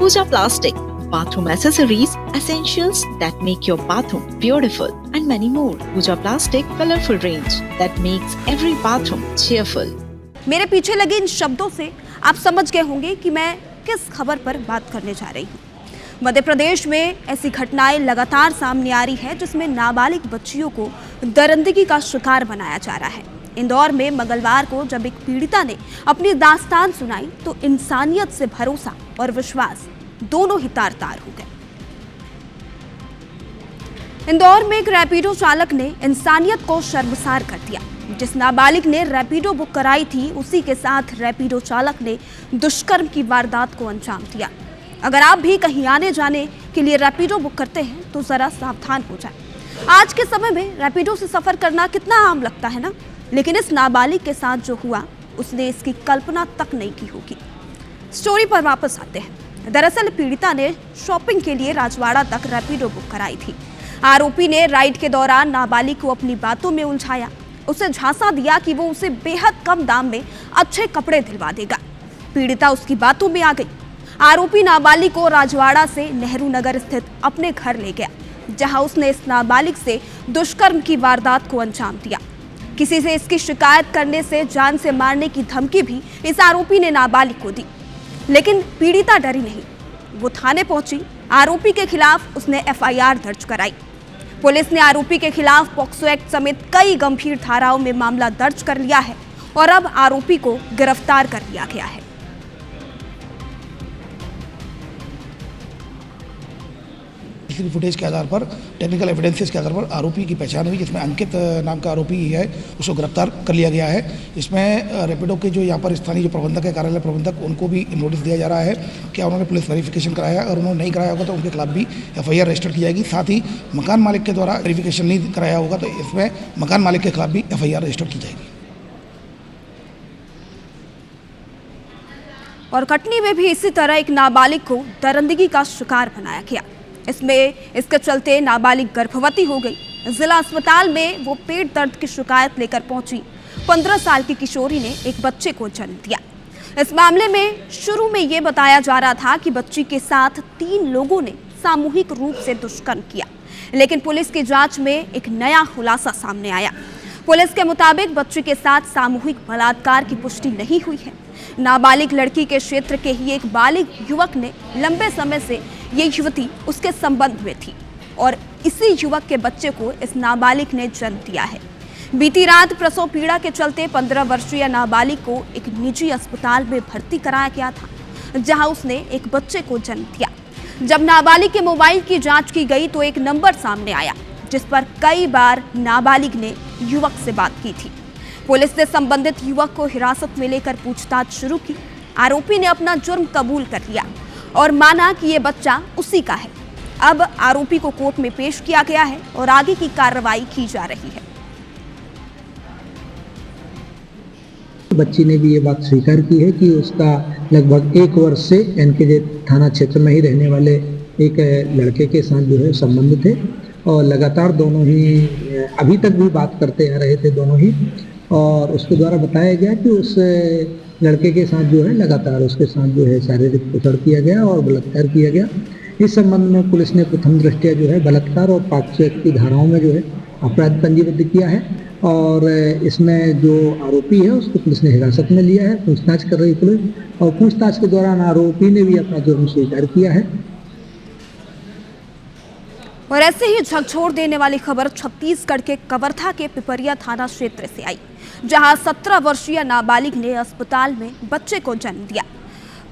Pooja Plastic, bathroom accessories, essentials that make your bathroom beautiful, and many more. Pooja Plastic colorful range that makes every bathroom cheerful. मेरे पीछे लगे इन शब्दों से आप समझ गए होंगे कि मैं किस खबर पर बात करने जा रही हूँ। मध्य प्रदेश में ऐसी घटनाएं लगातार सामने आ रही है जिसमें नाबालिग बच्चियों को दरिंदगी का शिकार बनाया जा रहा है। इंदौर में मंगलवार को जब एक पीड़िता ने अपनी दास्तान सुनाई तो इंसानियत से भरोसा और विश्वास दोनों ही तार तार हो गए। इंदौर में एक रैपिडो चालक ने इंसानियत को शर्मसार कर दिया। जिस नाबालिग ने रैपिडो बुक कराई थी उसी के साथ रैपिडो चालक ने दुष्कर्म की वारदात को अंजाम दिया। अगर आप भी कहीं आने जाने के लिए रैपिडो बुक करते हैं तो जरा सावधान हो जाए। आज के समय में रैपिडो से सफर करना कितना आम लगता है ना, लेकिन इस नाबालिग के साथ जो हुआ उसने इसकी कल्पना तक नहीं की होगी। स्टोरी पर वापस आते हैं। दरअसल पीड़िता ने शॉपिंग के लिए राजवाड़ा तक रैपिडो बुक कराई थी। आरोपी ने राइड के दौरान नाबालिग को अपनी बातों में उलझाया, उसे झांसा दिया कि वो उसे बेहद कम दाम में अच्छे कपड़े दिलवा देगा। पीड़िता उसकी बातों में आ गई। आरोपी नाबालिग को राजवाड़ा से नेहरू नगर स्थित अपने घर ले गया, जहां उसने इस नाबालिग से दुष्कर्म की वारदात को अंजाम दिया। किसी से इसकी शिकायत करने से जान से मारने की धमकी भी इस आरोपी ने नाबालिग को दी, लेकिन पीड़िता डरी नहीं। वो थाने पहुंची। आरोपी के खिलाफ उसने एफआईआर दर्ज कराई। पुलिस ने आरोपी के खिलाफ पॉक्सो एक्ट समेत कई गंभीर धाराओं में मामला दर्ज कर लिया है और अब आरोपी को गिरफ्तार कर लिया गया है। फुटेज के आधार पर, टेक्निकल एविडेंसेस के आधार पर आरोपी की पहचान हुई, जिसमें अंकित नाम का आरोपी है, उसको गिरफ्तार कर लिया गया है। इसमें रैपिडो के जो यहाँ पर स्थानीय जो प्रबंधक है, कार्यालय प्रबंधक, उनको भी नोटिस दिया जा रहा है। क्या उन्होंने पुलिस वेरिफिकेशन कराया, और उन्होंने नहीं कराया होगा तो उनके खिलाफ भी एफआईआर रजिस्टर की जाएगी। साथ ही मकान मालिक के द्वारा वेरिफिकेशन नहीं कराया होगा तो इसमें मकान मालिक के खिलाफ भी एफआईआर रजिस्टर की जाएगी। और कटनी में भी इसी तरह एक नाबालिग को दरिंदगी का शिकार बनाया गया। इसके चलते नाबालिग गर्भवती हो गई। जिला अस्पताल में वो पेट दर्द की शिकायत लेकर पहुंची। 15 साल की किशोरी ने एक बच्चे को जन्म दिया। इस मामले में शुरू में ये बताया जा रहा था कि बच्ची के साथ 3 लोगों ने सामूहिक रूप से दुष्कर्म किया, लेकिन पुलिस की जांच में एक नया खुलासा सामने आया। पुलिस के मुताबिक बच्ची के साथ सामूहिक बलात्कार की पुष्टि नहीं हुई है। नाबालिग लड़की के क्षेत्र के ही एक बालिग युवक ने लंबे समय से ये युवती उसके संबंध में थी और इसी युवक के बच्चे को इस नाबालिग ने जन्म दिया है। बीती रात प्रसव पीड़ा के चलते 15 वर्षीय नाबालिग को एक निजी अस्पताल में भर्ती कराया गया था, जहां उसने एक बच्चे को जन्म दिया। जब नाबालिग के मोबाइल की जांच की गई तो एक नंबर सामने आया जिस पर कई बार नाबालिग ने युवक से बात की थी। पुलिस ने संबंधित युवक को हिरासत में लेकर पूछताछ शुरू की। आरोपी ने अपना जुर्म कबूल कर लिया और माना कि ये बच्चा उसी का है। अब आरोपी को कोर्ट में पेश किया गया है और आगे की कार्रवाई की जा रही है। बच्ची ने भी ये बात स्वीकार की है कि उसका लगभग 1 वर्ष से एनकेजे थाना क्षेत्र में ही रहने वाले एक लड़के के साथ जो है संबंध थे और लगातार दोनों ही अभी तक भी बात करते आ रहे थे दोनों ही। और उसके द्वारा बताया गया कि उस लड़के के साथ जो है लगातार उसके साथ जो है शारीरिक शोषण किया गया और बलात्कार किया गया। इस संबंध में पुलिस ने प्रथम दृष्टया जो है बलात्कार और पॉक्सो एक्ट की धाराओं में जो है अपराध पंजीबद्ध किया है और इसमें जो आरोपी है उसको पुलिस ने हिरासत में लिया है। पूछताछ कर रही पुलिस और पूछताछ के दौरान आरोपी ने भी अपना जुर्म स्वीकार किया है। और ऐसे ही झकझोर देने वाली खबर छत्तीसगढ़ के कवर्धा के पिपरिया थाना क्षेत्र से आई, जहां 17 वर्षीय नाबालिग ने अस्पताल में बच्चे को जन्म दिया।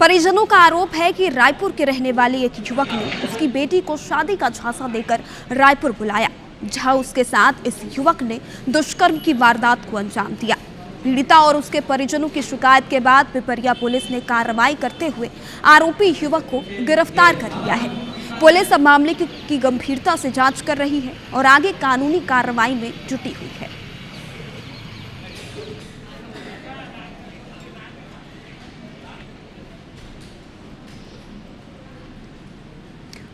परिजनों का आरोप है कि रायपुर के रहने वाले एक युवक ने उसकी बेटी को शादी का झांसा देकर रायपुर बुलाया, जहां उसके साथ इस युवक ने दुष्कर्म की वारदात को अंजाम दिया। पीड़िता और उसके परिजनों की शिकायत के बाद पिपरिया पुलिस ने कार्रवाई करते हुए आरोपी युवक को गिरफ्तार कर लिया है। पुलिस अब मामले की गंभीरता से जांच कर रही है और आगे कानूनी कार्रवाई में जुटी हुई है।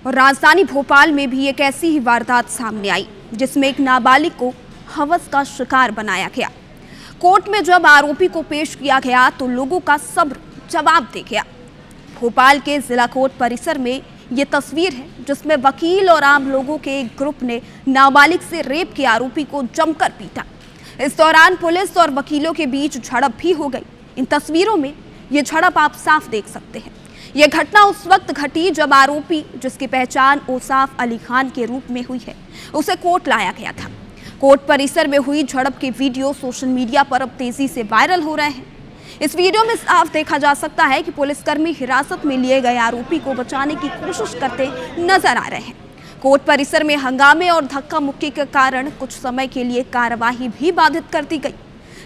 और राजधानी भोपाल में भी एक ऐसी ही वारदात सामने आई जिसमें एक नाबालिग को हवस का शिकार बनाया गया। कोर्ट में जब आरोपी को पेश किया गया तो लोगों का सब्र जवाब दे गया। भोपाल के जिला कोर्ट परिसर में ये तस्वीर है जिसमें वकील और आम लोगों के एक ग्रुप ने नाबालिग से रेप के आरोपी को जमकर पीटा। इस दौरान पुलिस और वकीलों के बीच झड़प भी हो गई। इन तस्वीरों में ये झड़प आप साफ देख सकते हैं। यह घटना उस वक्त घटी जब आरोपी, जिसकी पहचान औसाफ अली खान के रूप में हुई है, उसे कोर्ट लाया गया था। कोर्ट परिसर में हुई झड़प के वीडियो सोशल मीडिया पर अब तेजी से वायरल हो रहे हैं। इस वीडियो में साफ देखा जा सकता है कि पुलिसकर्मी हिरासत में लिए गए आरोपी को बचाने की कोशिश करते नजर आ रहे हैं। कोर्ट परिसर में हंगामे और धक्का मुक्की के कारण कुछ समय के लिए कार्यवाही भी बाधित कर दी गई।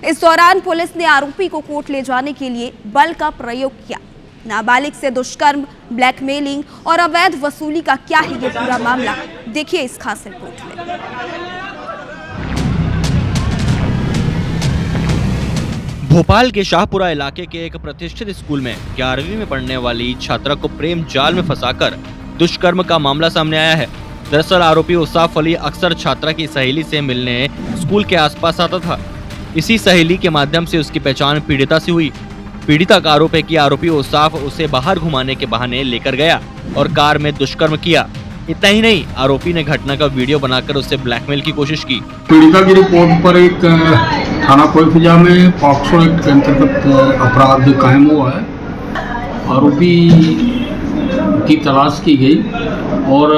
इस दौरान पुलिस ने आरोपी को कोर्ट ले जाने के लिए बल का प्रयोग किया। नाबालिग से दुष्कर्म, ब्लैकमेलिंग और अवैध वसूली का क्या है ये पूरा मामला, देखिए इस खास रिपोर्ट में। भोपाल के शाहपुरा इलाके के एक प्रतिष्ठित स्कूल में 11वीं में पढ़ने वाली छात्रा को प्रेम जाल में फंसाकर दुष्कर्म का मामला सामने आया है। दरअसल आरोपी औसाफ अली अक्सर छात्रा की सहेली से मिलने स्कूल के आसपास आता था। इसी सहेली के माध्यम से उसकी पहचान पीड़िता से हुई। पीड़िता का आरोप है कि आरोपी औसाफ उसे बाहर घुमाने के बहाने लेकर गया और कार में दुष्कर्म किया। इतना ही नहीं, आरोपी ने घटना का वीडियो बनाकर उससे ब्लैकमेल की कोशिश की। पीड़िता की रिपोर्ट पर एक थाना कोइफिजा में पॉक्सो एक्ट के अंतर्गत अपराध कायम हुआ है। आरोपी की तलाश की गई और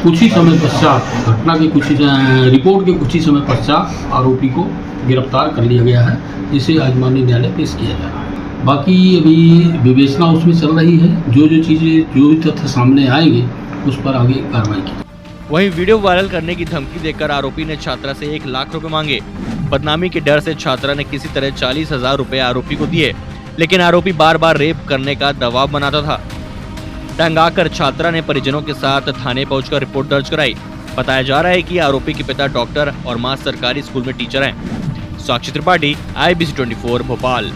कुछ ही समय पश्चात, घटना के रिपोर्ट के कुछ ही समय पश्चात आरोपी को गिरफ्तार कर लिया गया है, जिसे आज माननीय न्यायालय पेश किया जा रहा है। बाकी अभी विवेचना उसमें चल रही है। जो चीज़ें, जो भी तथ्य सामने आएंगे उस पर आगे कार्रवाई की। वहीं वीडियो वायरल करने की धमकी देकर आरोपी ने छात्रा से 1 लाख रुपए मांगे। बदनामी के डर से छात्रा ने किसी तरह 40,000 रुपए आरोपी को दिए, लेकिन आरोपी बार बार रेप करने का दबाव बनाता था। तंग आकर छात्रा ने परिजनों के साथ थाने पहुंचकर रिपोर्ट दर्ज कराई। बताया जा रहा है कि आरोपी के पिता डॉक्टर और मां सरकारी स्कूल में टीचर हैं। साक्षी त्रिपाठी, IBC 24 भोपाल।